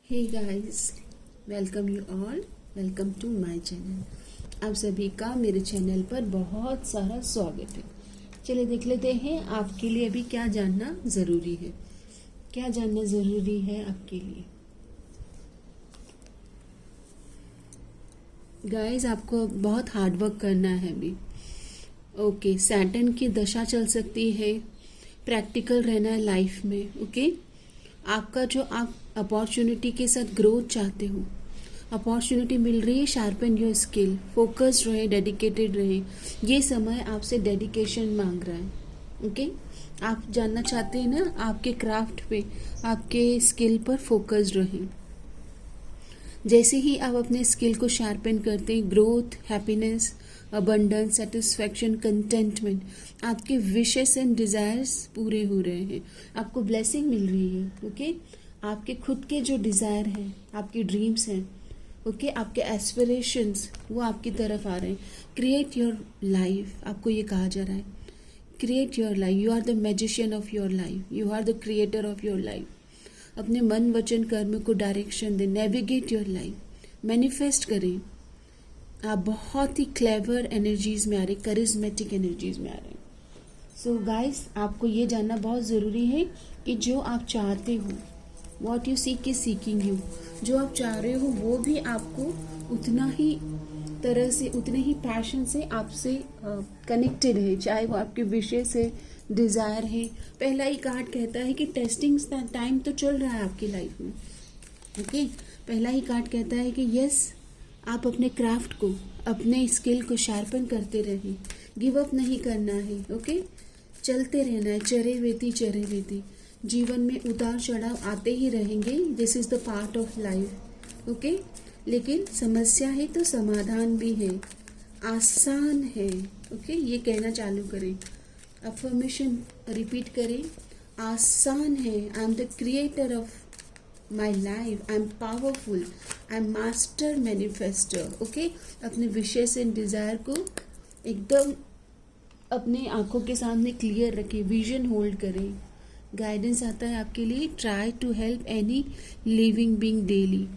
Hey guys, welcome you all. Welcome to my channel. आप सभी का मेरे चैनल पर बहुत सारा स्वागत है। चलिए देख लेते हैं आपके लिए अभी क्या जानना ज़रूरी है। क्या जानना ज़रूरी है आपके लिए गाइस? आपको बहुत हार्ड वर्क करना है अभी। ओके, सैटर्न की दशा चल सकती है। प्रैक्टिकल रहना है लाइफ में। ओके, आपका जो आप अपॉर्चुनिटी के साथ ग्रोथ चाहते हो, अपॉर्चुनिटी मिल रही है, शार्पन योर स्किल, फोकस्ड रहे, डेडिकेटेड रहे। ये समय आपसे डेडिकेशन मांग रहा है। ओके, आप जानना चाहते हैं ना, आपके क्राफ्ट पे, आपके स्किल पर फोकस्ड रहें। जैसे ही आप अपने स्किल को शार्पन करते हैं, growth, happiness, abundance, satisfaction, contentment, आपके विशेस एंड डिज़ायर्स पूरे हो रहे हैं। आपको ब्लेसिंग मिल रही है। ओके, आपके खुद के जो डिज़ायर हैं, आपके ड्रीम्स हैं, ओके, आपके एस्पिरेशंस, वो आपकी तरफ आ रहे हैं। क्रिएट योर लाइफ, आपको ये कहा जा रहा है, create your life. You are the magician of your life, you are the creator of your life. अपने मन वचन कर्म को डायरेक्शन दें, नेविगेट योर लाइफ, मैनिफेस्ट करें। आप बहुत ही क्लेवर एनर्जीज में आ रहे, करिज्मेटिक एनर्जीज में आ रहे हैं। सो गाइस, आपको ये जानना बहुत ज़रूरी है कि जो आप चाहते हो, what you seek is seeking you, जो आप चाह रहे हो वो भी आपको उतना ही तरह से, उतने ही पैशन से आपसे कनेक्टेड है, चाहे वो आपके विषय से डिज़ायर है। पहला ही कार्ड कहता है कि टेस्टिंग टाइम तो चल रहा है आपकी लाइफ में। ओके, पहला ही कार्ड कहता है कि यस, आप अपने क्राफ्ट को, अपने स्किल को शार्पन करते रहें, गिव अप नहीं करना है। ओके, चलते रहना है, चरे वेती। जीवन में उतार चढ़ाव आते ही रहेंगे, this is the part of life. Okay, लेकिन समस्या है तो समाधान भी है, आसान है। ओके, ये कहना चालू करें, अफर्मेशन रिपीट करें, आसान है। I am the creator of my life, I am powerful, I am master manifester. Okay, अपने विशेष एंड डिज़ायर को एकदम अपने आंखों के सामने क्लियर रखें, विजन होल्ड करें। गाइडेंस आता है आपके लिए, try to help any living being daily.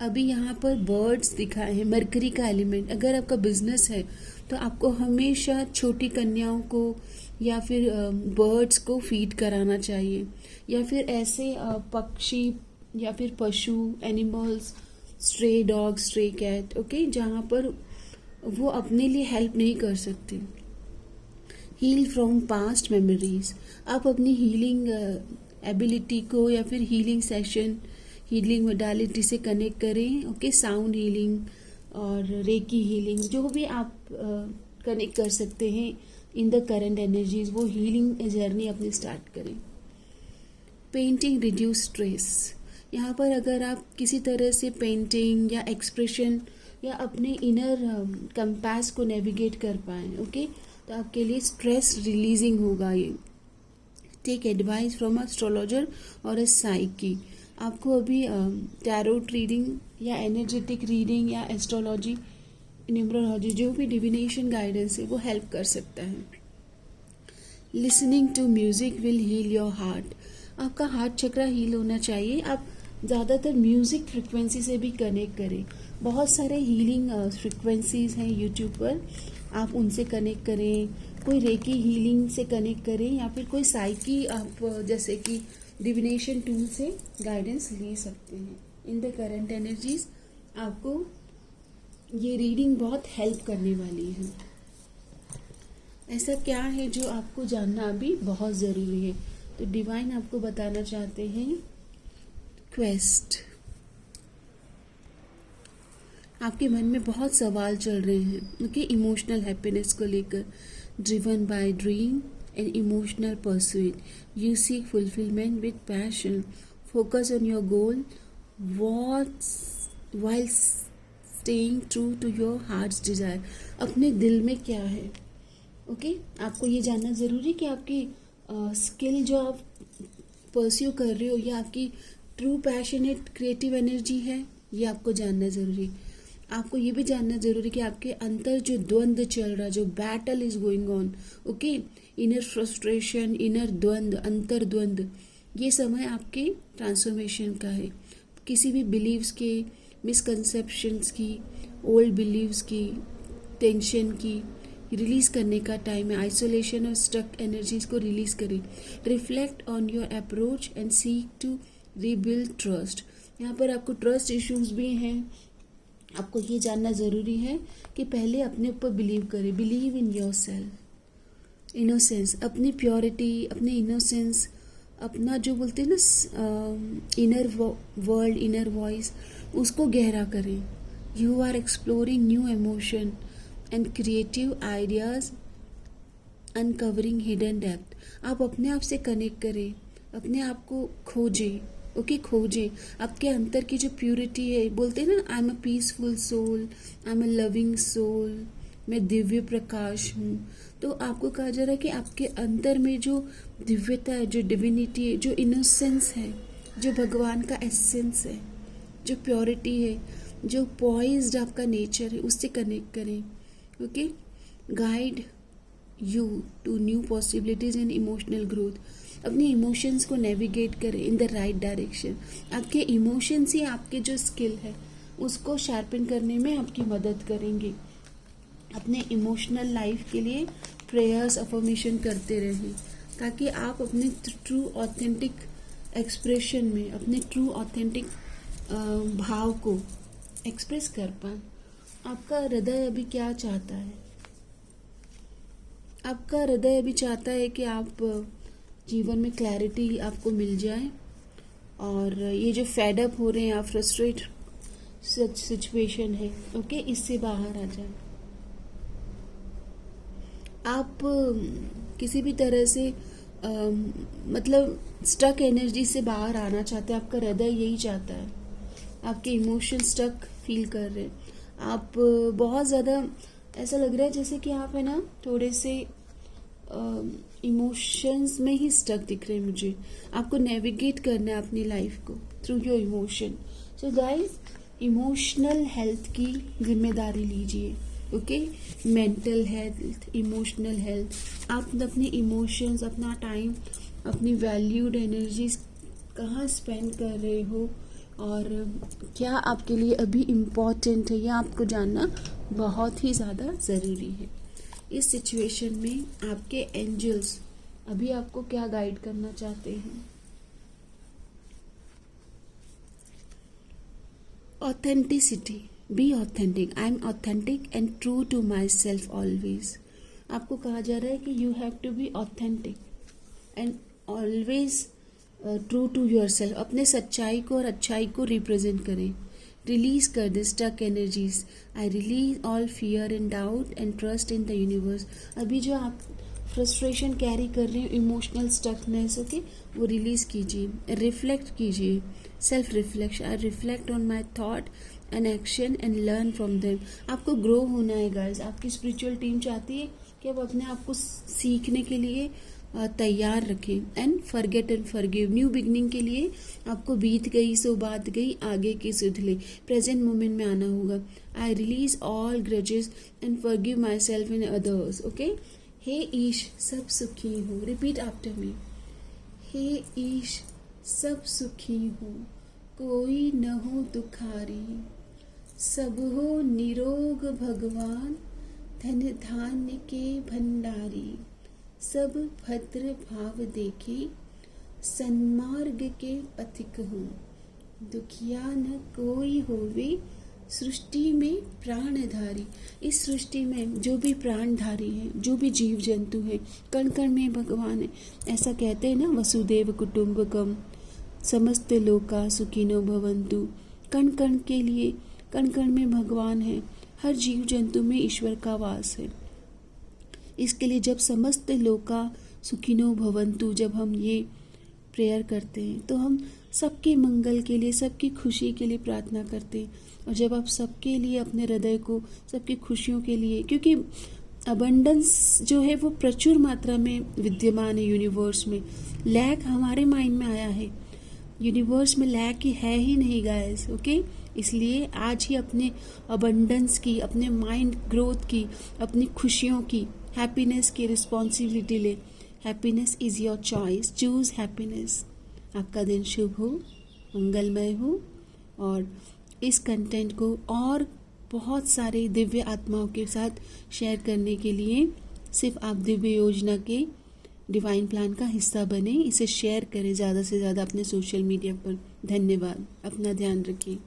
अभी यहाँ पर बर्ड्स दिखाए हैं, मरकरी का एलिमेंट। अगर आपका बिजनेस है तो आपको हमेशा छोटी कन्याओं को या फिर बर्ड्स को फीड कराना चाहिए, या फिर ऐसे पक्षी या फिर पशु, animals, stray dog, stray cat, okay, जहाँ पर वो अपने लिए हेल्प नहीं कर सकते। हील फ्रॉम पास्ट मेमोरीज, आप अपनी हीलिंग एबिलिटी को या फिर हीलिंग सेशन, हीलिंग मोडालिटी से कनेक्ट करें। ओके, साउंड हीलिंग और रेकी हीलिंग, जो भी आप कनेक्ट कर सकते हैं इन द करंट एनर्जीज, वो हीलिंग जर्नी अपनी स्टार्ट करें। पेंटिंग रिड्यूस स्ट्रेस, यहाँ पर अगर आप किसी तरह से पेंटिंग या एक्सप्रेशन या अपने इनर कंपास को नेविगेट कर पाएँ, ओके, तो आपके लिए स्ट्रेस रिलीजिंग होगा ये। टेक एडवाइस फ्रॉम एस्ट्रोलॉजर और अ साइकी। आपको अभी टैरोट रीडिंग या एनर्जेटिक रीडिंग या एस्ट्रोलॉजी, न्यूमरोलॉजी, जो भी डिविनेशन गाइडेंस है वो हेल्प कर सकता है। Listening to music will heal your heart, आपका हार्ट चक्रा हील होना चाहिए। आप ज़्यादातर म्यूज़िक फ्रिक्वेंसी से भी कनेक्ट करें। बहुत सारे हीलिंग फ्रिक्वेंसीज हैं यूट्यूब पर, आप उनसे कनेक्ट करें। कोई रेकी हीलिंग से कनेक्ट करें, या फिर कोई साइकी, आप जैसे कि डिविनेशन टूल से गाइडेंस ले सकते हैं। इन द करंट एनर्जीज आपको ये रीडिंग बहुत हेल्प करने वाली है। ऐसा क्या है जो आपको जानना अभी बहुत ज़रूरी है? तो डिवाइन आपको बताना चाहते हैं, क्वेस्ट। आपके मन में बहुत सवाल चल रहे हैं, ओके, इमोशनल हैप्पीनेस को लेकर। Driven by dream and emotional pursuit, you seek fulfilment with passion, focus on your goal while staying true to your heart's desire. अपने दिल में क्या है, ओके, आपको ये जानना ज़रूरी कि आपकी स्किल जो आप परस्यू कर रहे हो, या आपकी ट्रू पैशनेट क्रिएटिव एनर्जी है, ये आपको जानना ज़रूरी। आपको ये भी जानना ज़रूरी कि आपके अंदर जो द्वंद्व चल रहा है, जो battle is going on, okay, inner frustration, inner द्वंद्व, अंतर द्वंद्व, ये समय आपके ट्रांसफॉर्मेशन का है। किसी भी बिलीव्स के, मिसकंसेप्शंस की, ओल्ड बिलीव्स की, टेंशन की रिलीज़ करने का टाइम है। आइसोलेशन और स्टक एनर्जीज को रिलीज़ करें। Reflect on your approach and seek to rebuild trust. यहाँ पर आपको ट्रस्ट इश्यूज भी हैं। आपको ये जानना ज़रूरी है कि पहले अपने ऊपर बिलीव करें। Believe in your self. Innocence, अपनी प्योरिटी, अपने इनोसेंस, अपना जो बोलते हैं ना इनर वर्ल्ड, इनर वॉइस, उसको गहरा करें। You are exploring new emotion and creative ideas, uncovering hidden depth. आप अपने आप से कनेक्ट करें, अपने आप को खोजें। ओके, खोजें आपके अंदर की जो प्यूरिटी है। बोलते हैं ना, I am a peaceful soul, I am a loving soul, मैं दिव्य प्रकाश हूँ। तो आपको कहा जा रहा है कि आपके अंदर में जो दिव्यता है, जो डिविनिटी है, जो इनोसेंस है, जो भगवान का एसेंस है, जो प्योरिटी है, जो पॉइज्ड आपका नेचर है, उससे कनेक्ट करें। Okay, guide you to new possibilities and emotional growth. अपने इमोशंस को नेविगेट करें इन द राइट डायरेक्शन। आपके इमोशंस ही आपके जो स्किल है उसको शार्पन करने में आपकी मदद करेंगे। अपने इमोशनल लाइफ के लिए प्रेयर्स, अफर्मेशन करते रहें ताकि आप अपने ट्रू ऑथेंटिक एक्सप्रेशन में, अपने ट्रू ऑथेंटिक भाव को एक्सप्रेस कर पाएं। आपका हृदय अभी क्या चाहता है? आपका हृदय अभी चाहता है कि आप जीवन में क्लैरिटी आपको मिल जाए और ये जो फेड अप हो रहे हैं, आप फ्रस्ट्रेट सिचुएशन है, ओके, इससे बाहर आ जाए। आप किसी भी तरह से मतलब स्टक एनर्जी से बाहर आना चाहते हैं। आपका हृदय यही चाहता है। आपके इमोशन स्टक फील कर रहे हैं। आप बहुत ज़्यादा ऐसा लग रहा है जैसे कि आप है ना थोड़े से इमोशंस में ही स्टक दिख रहे हैं मुझे। आपको नेविगेट करना है अपनी लाइफ को through your emotion. So guys, emotional health की जिम्मेदारी लीजिए। Okay, mental health, emotional health. आप अपने इमोशंस, अपना टाइम, अपनी वैल्यूड एनर्जीज कहाँ स्पेंड कर रहे हो और क्या आपके लिए अभी इम्पॉर्टेंट है, यह आपको जानना बहुत ही ज़्यादा ज़रूरी है। इस सिचुएशन में आपके एंजल्स अभी आपको क्या गाइड करना चाहते हैं? Authenticity, be authentic. I am authentic and true to my self always. आपको कहा जा रहा है कि you have to be authentic and always true to your self. अपने सच्चाई को और अच्छाई को रिप्रेजेंट करें। रिलीज कर दे stuck energies. I release all fear and doubt and trust in the universe. अभी जो आप फ्रस्ट्रेशन कैरी कर रहे हो, इमोशनल स्टकनेस, ओके, वो रिलीज कीजिए। रिफ्लेक्ट कीजिए, self reflection. I reflect on my thought and action and learn from them. आपको ग्रो होना है गाइज। आपकी स्पिरिचुअल टीम चाहती है कि आप अपने आप को सीखने के लिए तैयार रखें। And forget and forgive. New beginning के लिए आपको बीत गई सो बात गई, आगे की सुध ले। प्रेजेंट मोमेंट में आना होगा। I release all grudges and forgive myself and others. Okay, हे ईश सब सुखी हो। Repeat after me. हे ईश सब सुखी हो, कोई न हो दुखारी, सब हो निरोग भगवान, धन धान्य के भंडारी, सब भद्र भाव देखे, सन्मार्ग के पथिक हो, दुखिया न कोई होवे, सृष्टि में प्राणधारी। इस सृष्टि में जो भी प्राणधारी है, जो भी जीव जंतु है, कण कण में भगवान है। ऐसा कहते हैं ना, वसुदेव कुटुंबकम, समस्त लोका सुखिनो भवन्तु। कण कण के लिए, कण कण में भगवान है। हर जीव जंतु में ईश्वर का वास है। इसके लिए जब समस्त लोका सुखिनो भवन्तु, जब हम ये प्रेयर करते हैं तो हम सबके मंगल के लिए, सबकी खुशी के लिए प्रार्थना करते हैं। और जब आप सबके लिए अपने हृदय को, सबकी खुशियों के लिए, क्योंकि अबंडेंस जो है वो प्रचुर मात्रा में विद्यमान है यूनिवर्स में। लैक हमारे माइंड में आया है, यूनिवर्स में लैक है ही नहीं गाइस। ओके, इसलिए आज ही अपने अबंडेंस की, अपने माइंड ग्रोथ की, अपनी खुशियों की, हैप्पीनेस की रिस्पॉन्सिबिलिटी ले। Happiness is your choice, choose happiness. आपका दिन शुभ हो, मंगलमय हो। और इस कंटेंट को और बहुत सारे दिव्य आत्माओं के साथ शेयर करने के लिए सिर्फ आप दिव्य योजना के डिवाइन प्लान का हिस्सा बने। इसे शेयर करें ज़्यादा से ज़्यादा अपने सोशल मीडिया पर। धन्यवाद। अपना ध्यान रखिए।